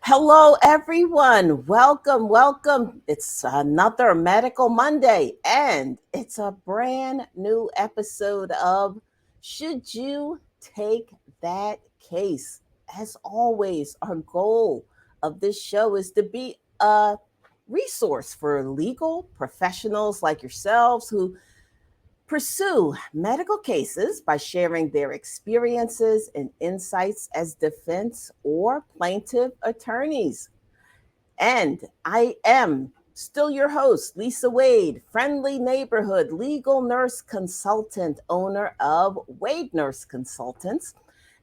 Hello, everyone. Welcome, welcome. It's another Medical Monday, and it's a brand new episode of Should You Take That Case? As always, our goal of this show is to be a resource for legal professionals like yourselves who pursue medical cases by sharing their experiences and insights as defense or plaintiff attorneys. And I am still your host, Lisa Wade, friendly neighborhood legal nurse consultant, owner of Wade Nurse Consultants,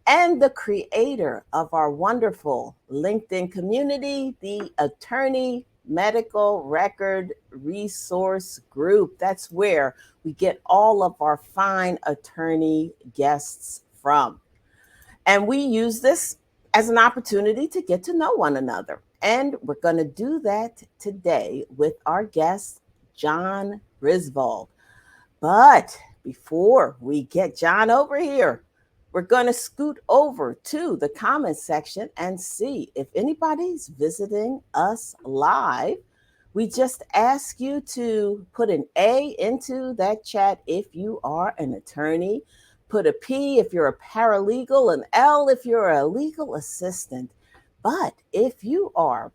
and the creator of our wonderful LinkedIn community, the Attorney Medical Record Resource Group. That's where we get all of our fine attorney guests from. And we use this as an opportunity to get to know one another. And we're going to do that today with our guest, John Risvold. But before we get John over here, we're going to scoot over to the comments section and see if anybody's visiting us live. We just ask you to put an A into that chat if you are an attorney, put a P if you're a paralegal, an L if you're a legal assistant. But if you are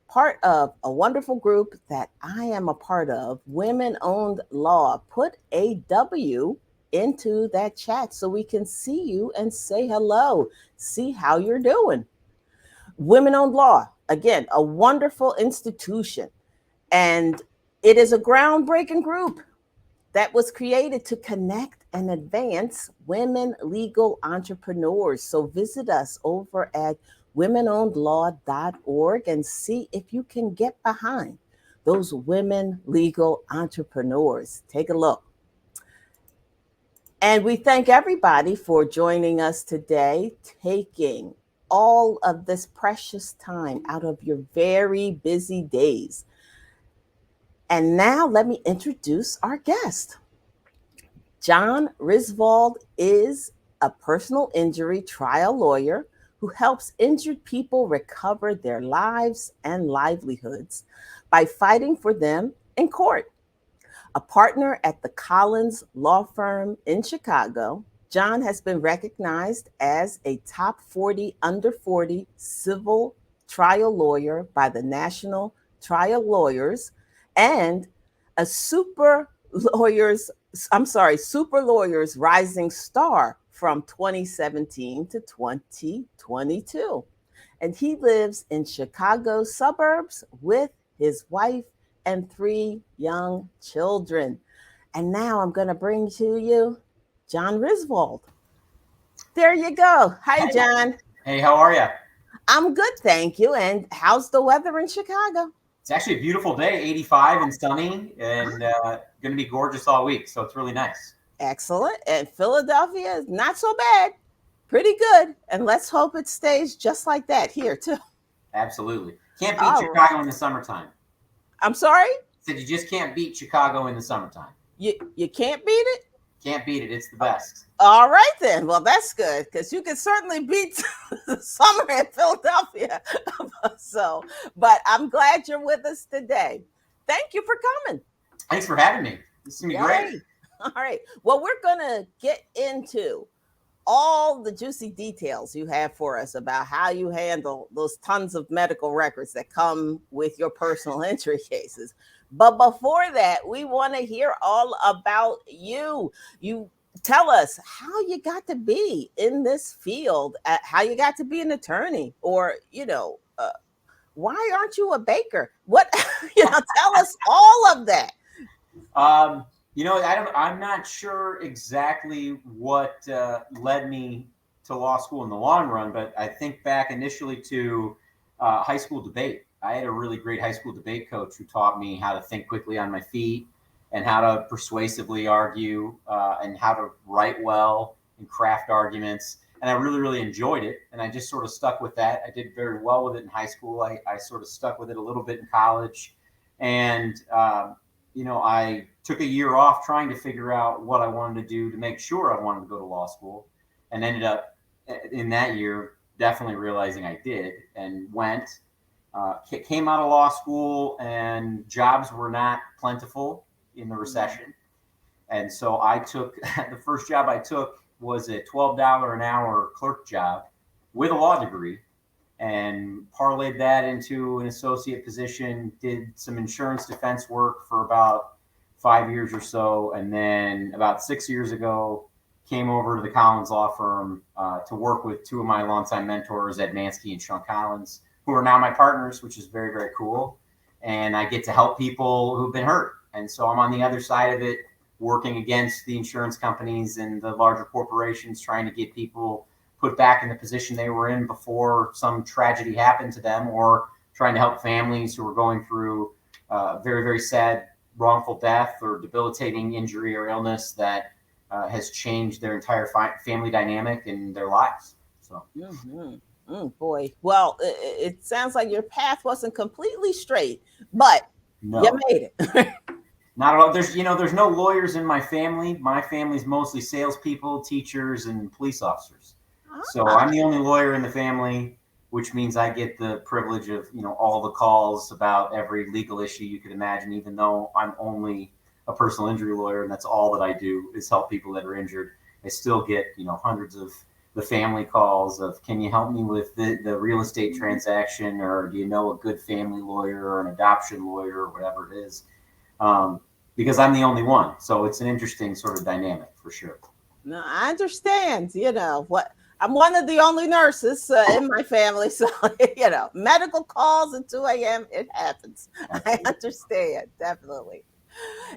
part of a wonderful group that I am a part of, Women Owned Law, put a W into that chat so we can see you and say hello, see how you're doing. Women Owned Law, again, a wonderful institution. And it is a groundbreaking group that was created to connect and advance women legal entrepreneurs. So visit us over at womenownedlaw.org and see if you can get behind those women legal entrepreneurs. Take a look. And we thank everybody for joining us today, taking all of this precious time out of your very busy days. And now let me introduce our guest. John Risvold is a personal injury trial lawyer who helps injured people recover their lives and livelihoods by fighting for them in court. A partner at the Collins Law Firm in Chicago, John has been recognized as a top 40 under 40 civil trial lawyer by the National Trial Lawyers and a Super Lawyers Rising Star from 2017 to 2022. And he lives in Chicago suburbs with his wife and three young children. And now I'm going to bring to you John Risvold. There you go. Hi, Hey, John. hey, how are you? I'm good, thank you. And how's the weather in Chicago? It's actually a beautiful day, 85 and sunny, and going to be gorgeous all week. So it's really nice. Excellent. And Philadelphia is not so bad. Pretty good. And let's hope it stays just like that here, too. Absolutely. Can't beat All right. Chicago in the summertime. I'm sorry? Said you just can't beat Chicago in the summertime. You can't beat it? Can't beat it. It's the best. All right, then. Well, that's good because you can certainly beat the summer in Philadelphia. So, but I'm glad you're with us today. Thank you for coming. Thanks for having me. This is going to be great. Yay. All right. Well, we're going to get into all the juicy details you have for us about how you handle those tons of medical records that come with your personal injury cases. But before that, we want to hear all about you. You tell us how you got to be in this field, how you got to be an attorney, or, why aren't you a baker? What, tell us all of that. Um, I'm not sure exactly what led me to law school in the long run, but I think back initially to high school debate. I had a really great high school debate coach who taught me how to think quickly on my feet and how to persuasively argue and how to write well and craft arguments. And I really, really enjoyed it. And I just sort of stuck with that. I did very well with it in high school. I sort of stuck with it a little bit in college. And I took a year off trying to figure out what I wanted to do to make sure I wanted to go to law school, and ended up in that year definitely realizing I did, and went. Came out of law school, and jobs were not plentiful in the recession. And so I took the first job I took was a $12 an hour clerk job with a law degree, and parlayed that into an associate position, did some insurance defense work for about 5 years or so. And then about 6 years ago, came over to the Collins law firm to work with two of my longtime mentors, Ed Mansky and Sean Collins, who are now my partners, which is very, very cool. And I get to help people who've been hurt. And so I'm on the other side of it, working against the insurance companies and the larger corporations, trying to get people put back in the position they were in before some tragedy happened to them, or trying to help families who are going through very, very sad wrongful death or debilitating injury or illness that has changed their entire family dynamic and their lives. So. Boy, well, it sounds like your path wasn't completely straight, but No. you made it. Not at all. There's no lawyers in my family. My family's mostly salespeople, teachers, and police officers. So I'm the only lawyer in the family, which means I get the privilege of, all the calls about every legal issue you could imagine, even though I'm only a personal injury lawyer, and that's all that I do is help people that are injured. I still get, hundreds of the family calls of, can you help me with the real estate transaction, or do you know a good family lawyer or an adoption lawyer or whatever it is? Because I'm the only one. So it's an interesting sort of dynamic for sure. No, I understand. I'm one of the only nurses in my family. So, medical calls at 2 a.m., it happens. I understand, definitely.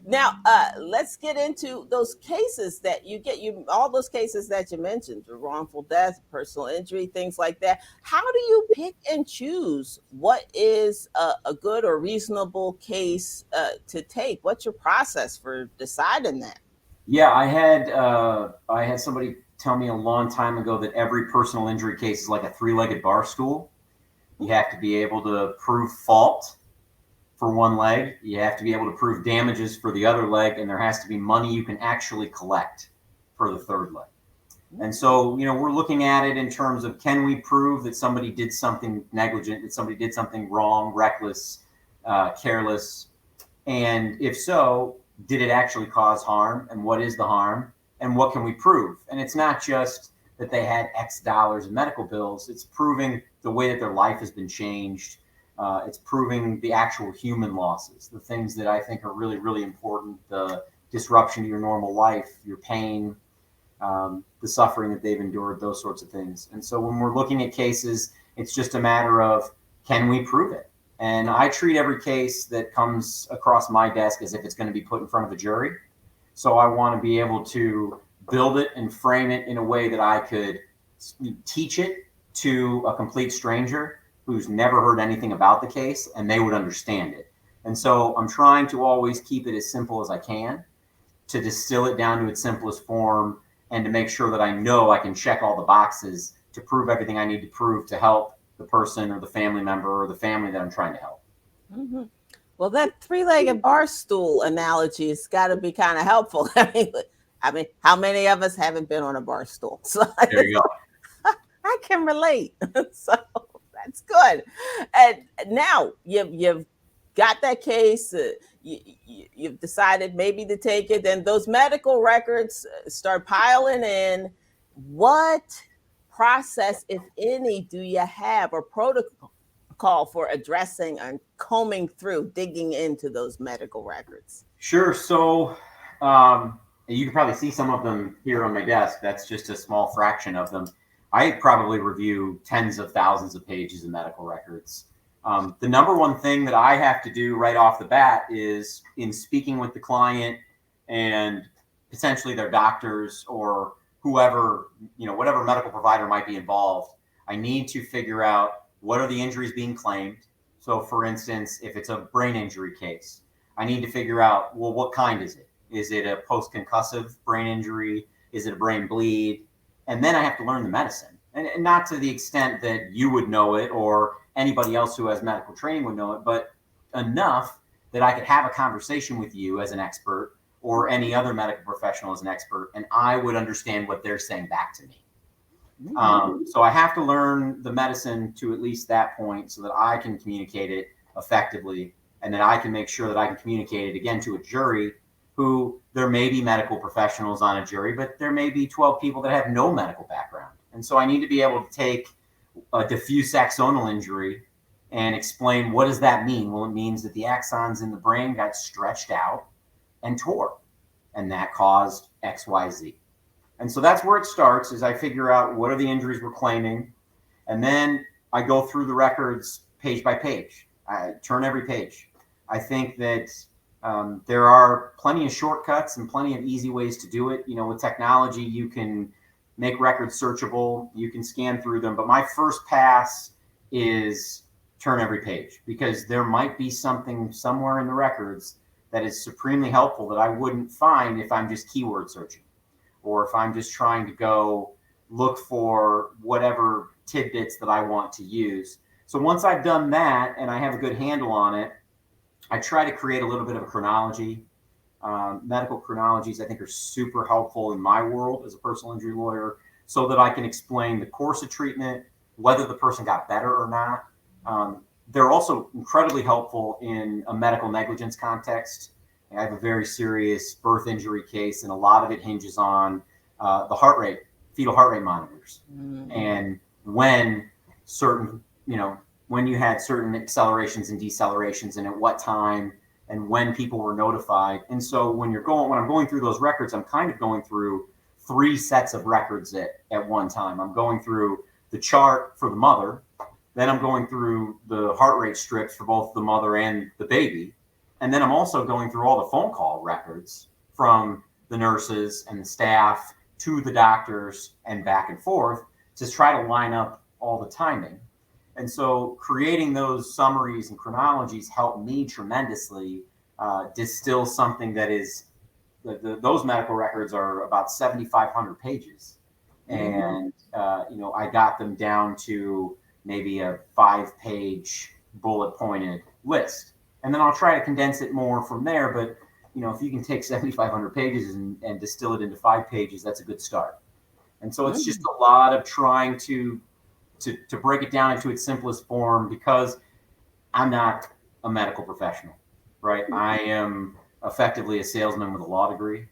Now, let's get into those cases that you get. All those cases that you mentioned, the wrongful death, personal injury, things like that. How do you pick and choose what is a good or reasonable case to take? What's your process for deciding that? Yeah, I had somebody tell me a long time ago that every personal injury case is like a three-legged bar stool. You have to be able to prove fault for one leg, you have to be able to prove damages for the other leg, and there has to be money you can actually collect for the third leg. And so, we're looking at it in terms of, can we prove that somebody did something negligent, that somebody did something wrong, reckless, careless? And if so, did it actually cause harm? And what is the harm? And what can we prove? And it's not just that they had X dollars in medical bills. It's proving the way that their life has been changed. It's proving the actual human losses, the things that I think are really, really important, the disruption to your normal life, your pain, the suffering that they've endured, those sorts of things. And so when we're looking at cases, it's just a matter of, can we prove it? And I treat every case that comes across my desk as if it's going to be put in front of a jury. So I want to be able to build it and frame it in a way that I could teach it to a complete stranger who's never heard anything about the case, and they would understand it. And so I'm trying to always keep it as simple as I can, to distill it down to its simplest form, and to make sure that I know I can check all the boxes to prove everything I need to prove to help the person or the family member or the family that I'm trying to help. Mm-hmm. Well, that three-legged bar stool analogy has got to be kind of helpful. I mean, how many of us haven't been on a bar stool? So there you go. I can relate. So that's good. And now you've got that case. You've decided maybe to take it. Then those medical records start piling in. What process, if any, do you have, or protocol for addressing and combing through, digging into those medical records? Sure. So you can probably see some of them here on my desk. That's just a small fraction of them. I probably review tens of thousands of pages of medical records. The number one thing that I have to do right off the bat is, in speaking with the client and potentially their doctors or whoever, whatever medical provider might be involved, I need to figure out, what are the injuries being claimed? So for instance, if it's a brain injury case, I need to figure out, well, what kind is it? Is it a post-concussive brain injury? Is it a brain bleed? And then I have to learn the medicine, and not to the extent that you would know it or anybody else who has medical training would know it, but enough that I could have a conversation with you as an expert or any other medical professional as an expert, and I would understand what they're saying back to me. So I have to learn the medicine to at least that point so that I can communicate it effectively, and that I can make sure that I can communicate it again to a jury who, there may be medical professionals on a jury, but there may be 12 people that have no medical background. And so I need to be able to take a diffuse axonal injury and explain, what does that mean? Well, it means that the axons in the brain got stretched out and tore, and that caused XYZ. And so that's where it starts, is I figure out what are the injuries we're claiming, and then I go through the records page by page. I turn every page. I think that there are plenty of shortcuts and plenty of easy ways to do it. You know, with technology, you can make records searchable, you can scan through them, but my first pass is turn every page, because there might be something somewhere in the records that is supremely helpful that I wouldn't find if I'm just keyword searching, or if I'm just trying to go look for whatever tidbits that I want to use. So once I've done that and I have a good handle on it, I try to create a little bit of a chronology. Medical chronologies, I think, are super helpful in my world as a personal injury lawyer, so that I can explain the course of treatment, whether the person got better or not. They're also incredibly helpful in a medical negligence context. I have a very serious birth injury case, and a lot of it hinges on the heart rate, fetal heart rate monitors, and when certain, when you had certain accelerations and decelerations, and at what time, and when people were notified. And so when I'm going through those records, I'm kind of going through 3 sets of records at one time. I'm going through the chart for the mother, then I'm going through the heart rate strips for both the mother and the baby. And then I'm also going through all the phone call records from the nurses and the staff to the doctors and back and forth, to try to line up all the timing. And so creating those summaries and chronologies help me tremendously distill something that is, those medical records are about 7,500 pages. And, I got them down to maybe a 5-page bullet pointed list. And then I'll try to condense it more from there. But, if you can take 7,500 pages and distill it into 5 pages, that's a good start. And so it's just a lot of trying to break it down into its simplest form, because I'm not a medical professional, right? I am effectively a salesman with a law degree.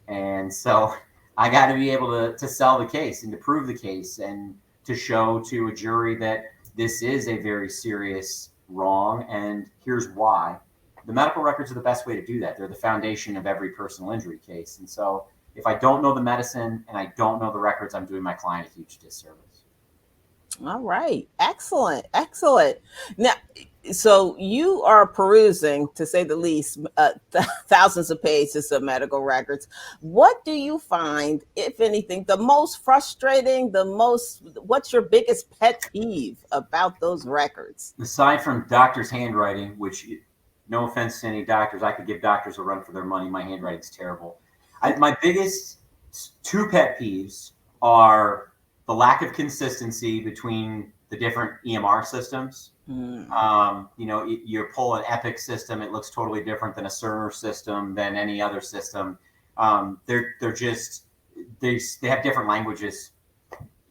And so I got to be able to sell the case and to prove the case, and to show to a jury that this is a very serious wrong, and here's why. The medical records are the best way to do that. They're the foundation of every personal injury case. And so if I don't know the medicine and I don't know the records, I'm doing my client a huge disservice. All right. Excellent. Excellent. Now, so you are perusing, to say the least, thousands of pages of medical records. What do you find, if anything, the most frustrating, what's your biggest pet peeve about those records? Aside from doctors' handwriting, which, no offense to any doctors, I could give doctors a run for their money. My handwriting's terrible. My biggest 2 pet peeves are the lack of consistency between the different EMR systems. You pull an Epic system, it looks totally different than a Cerner system, than any other system. They're just, they have different languages,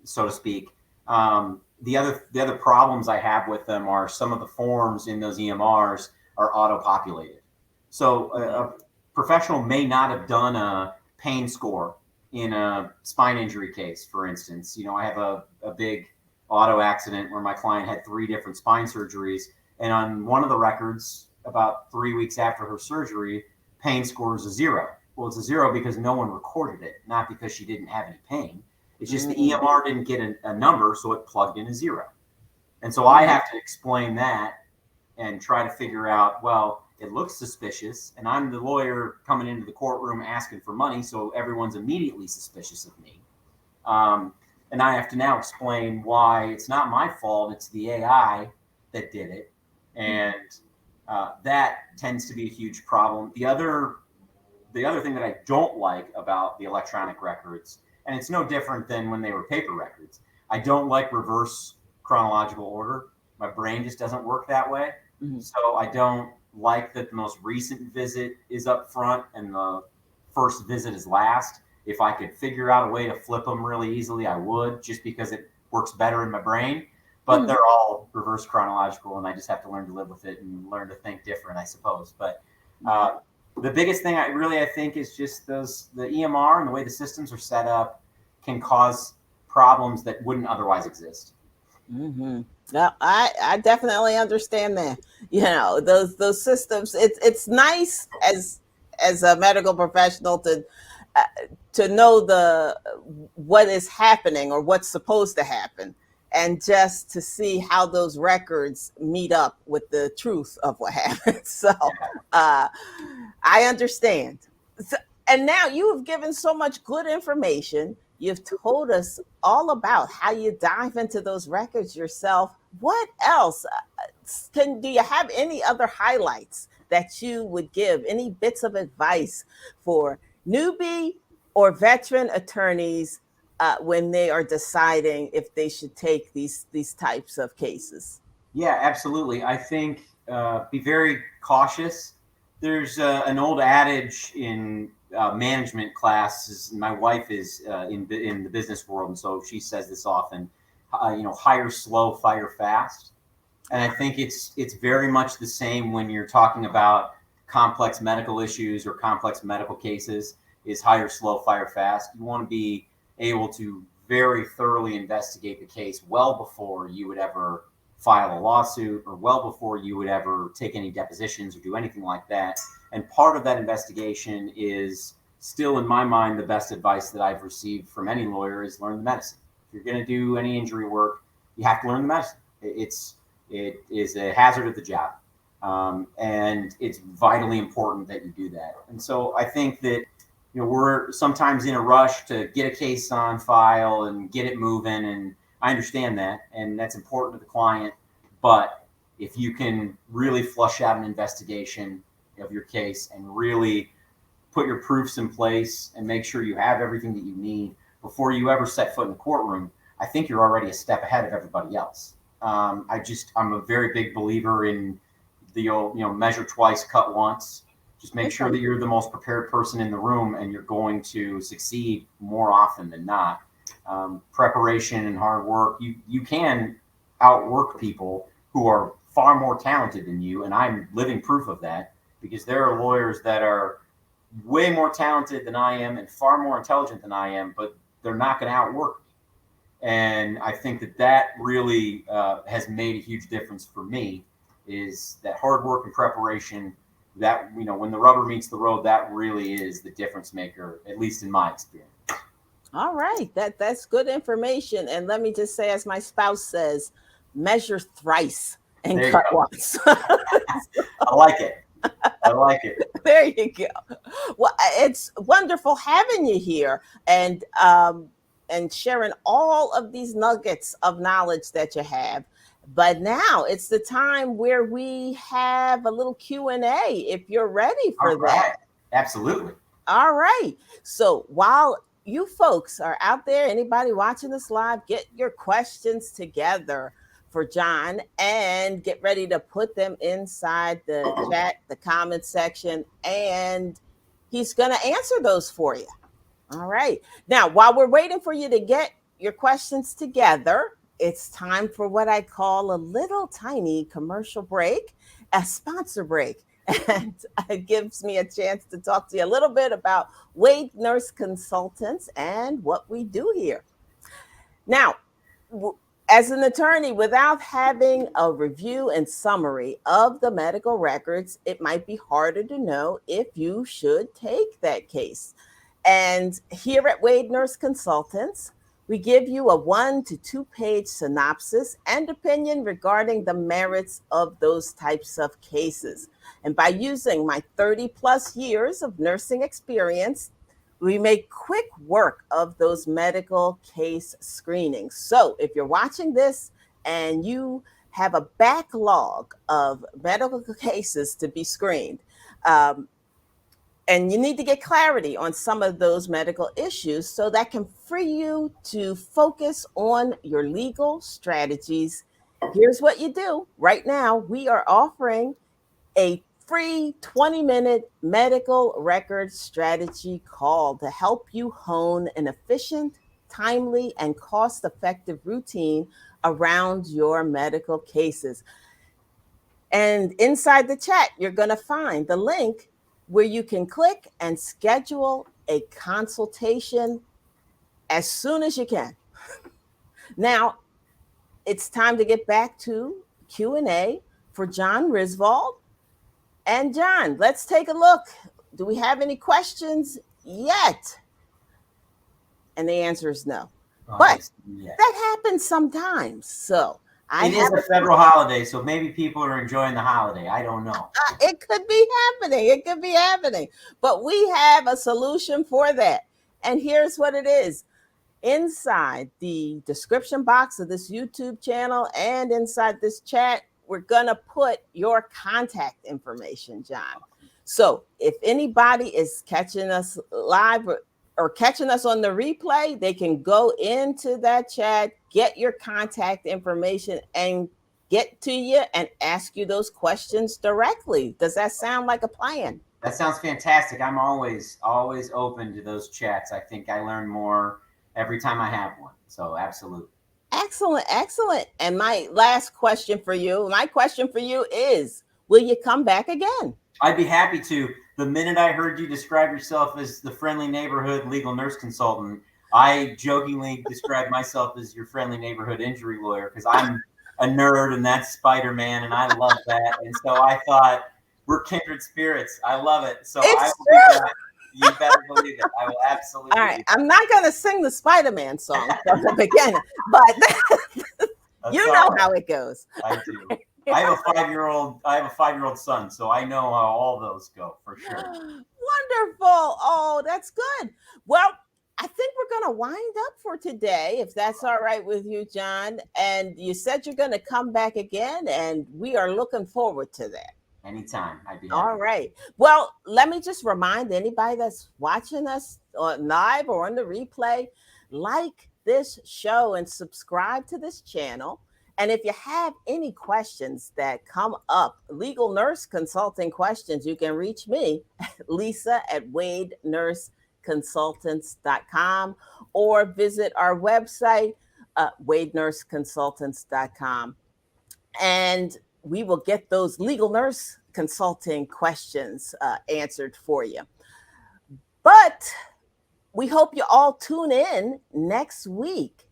so to speak. The other problems I have with them are some of the forms in those EMRs are auto-populated. So a professional may not have done a pain score in a spine injury case, for instance. I have a big auto accident where my client had 3 different spine surgeries. And on one of the records, about 3 weeks after her surgery, pain score is a 0. Well, it's a 0 because no one recorded it, not because she didn't have any pain. It's just the EMR didn't get a number, so it plugged in a 0. And so I have to explain that and try to figure out, well, it looks suspicious, and I'm the lawyer coming into the courtroom asking for money, so everyone's immediately suspicious of me. And I have to now explain why it's not my fault, it's the AI that did it. And that tends to be a huge problem. The other thing that I don't like about the electronic records, and it's no different than when they were paper records, I don't like reverse chronological order. My brain just doesn't work that way. So I don't like that the most recent visit is up front and the first visit is last. If I could figure out a way to flip them really easily, I would, just because it works better in my brain. But Mhm. they're all reverse chronological, and I just have to learn to live with it and learn to think different, I suppose. But Right. the biggest thing I think is just the EMR and the way the systems are set up can cause problems that wouldn't otherwise exist. Mm-hmm. Yeah, I definitely understand that. You know, those systems. It's nice as a medical professional uh, to know the what is happening or what's supposed to happen, and just to see how those records meet up with the truth of what happened. So uh, I understand. So, and now you have given so much good information. You've told us all about how you dive into those records yourself. What else? Do you have any other highlights that you would give? Any bits of advice for newbie or veteran attorneys when they are deciding if they should take these types of cases? Yeah, absolutely. I think be very cautious. There's an old adage in management classes. My wife is in the business world, and so she says this often. Hire slow, fire fast. And I think it's very much the same when you're talking about complex medical issues or complex medical cases. Is hire slow, fire fast. You want to be able to very thoroughly investigate the case well before you would ever file a lawsuit or well before you would ever take any depositions or do anything like that. And part of that investigation is still, in my mind, the best advice that I've received from any lawyer is learn the medicine. If you're going to do any injury work, you have to learn the medicine. It is a hazard of the job. And it's vitally important that you do that. And so I think that we're sometimes in a rush to get a case on file and get it moving, and I understand that, and that's important to the client. But if you can really flush out an investigation of your case and really put your proofs in place and make sure you have everything that you need before you ever set foot in the courtroom, I think you're already a step ahead of everybody else. I'm a very big believer in the old, measure twice, cut once. Just make sure Okay. that you're the most prepared person in the room, and you're going to succeed more often than not. Preparation and hard work, you can outwork people who are far more talented than you, and I'm living proof of that, because there are lawyers that are way more talented than I am and far more intelligent than I am, but they're not going to outwork me. And I think that really has made a huge difference for me, is that hard work and preparation. That when the rubber meets the road, that really is the difference maker, at least in my experience. All right, that's good information. And let me just say, as my spouse says, measure thrice and There you cut go. once. I like it. I like it. There you go. Well, it's wonderful having you here and sharing all of these nuggets of knowledge that you have. But now it's the time where we have a little Q&A if you're ready All for that. right. Absolutely. All right. So while you folks are out there, anybody watching this live, get your questions together for John and get ready to put them inside the chat, the comment section, and he's going to answer those for you. All right. Now, while we're waiting for you to get your questions together, it's time for what I call a little tiny commercial break, a sponsor break. And it gives me a chance to talk to you a little bit about Wade Nurse Consultants and what we do here. Now, as an attorney, without having a review and summary of the medical records, it might be harder to know if you should take that case. And here at Wade Nurse Consultants, we give you a 1 to 2 page synopsis and opinion regarding the merits of those types of cases. And by using my 30 plus years of nursing experience, we make quick work of those medical case screenings. So if you're watching this and you have a backlog of medical cases to be screened, and you need to get clarity on some of those medical issues so that can free you to focus on your legal strategies. Here's what you do right now. We are offering a free 20-minute medical record strategy call to help you hone an efficient, timely, and cost effective routine around your medical cases. And inside the chat, you're going to find the link where you can click and schedule a consultation as soon as you can. Now, it's time to get back to Q&A for John Risvold. And John, let's take a look. Do we have any questions yet? And the answer is no. But that happens sometimes. So it is a federal holiday, so maybe people are enjoying the holiday. I don't know. It could be happening. It could be happening. But we have a solution for that. And here's what it is. Inside the description box of this YouTube channel and inside this chat, we're going to put your contact information, John. So if anybody is catching us live or catching us on the replay, they can go into that chat, get your contact information, and get to you and ask you those questions directly. Does that sound like a plan? That sounds fantastic. I'm always open to those chats. I think I learn more every time I have one. So absolutely. Excellent. And my last question for you, is, will you come back again? I'd be happy to. The minute I heard you describe yourself as the friendly neighborhood legal nurse consultant, I jokingly described myself as your friendly neighborhood injury lawyer because I'm a nerd and that's Spider-Man and I love that. And so I thought we're kindred spirits. I love it. So I will be back. You better believe it. I will absolutely. All right. I'm not going to sing the Spider-Man song from the beginning, but you know how it goes. I do. I have a 5-year-old son, so I know how all those go for sure. Wonderful. Oh, that's good. Well, I think we're going to wind up for today, if that's all right with you, John. And you said you're going to come back again, and we are looking forward to that. Anytime. I'd be happy. All right. Well, let me just remind anybody that's watching us on live or on the replay, like this show and subscribe to this channel. And if you have any questions that come up, legal nurse consulting questions, you can reach me, Lisa, at wadenurseconsultants.com, or visit our website, wadenurseconsultants.com. And we will get those legal nurse consulting questions answered for you. But we hope you all tune in next week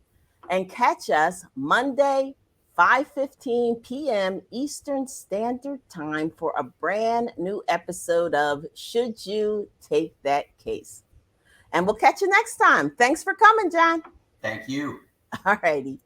and catch us Monday, 5:15 p.m. Eastern Standard Time for a brand new episode of Should You Take That Case? And we'll catch you next time. Thanks for coming, John. Thank you. All righty.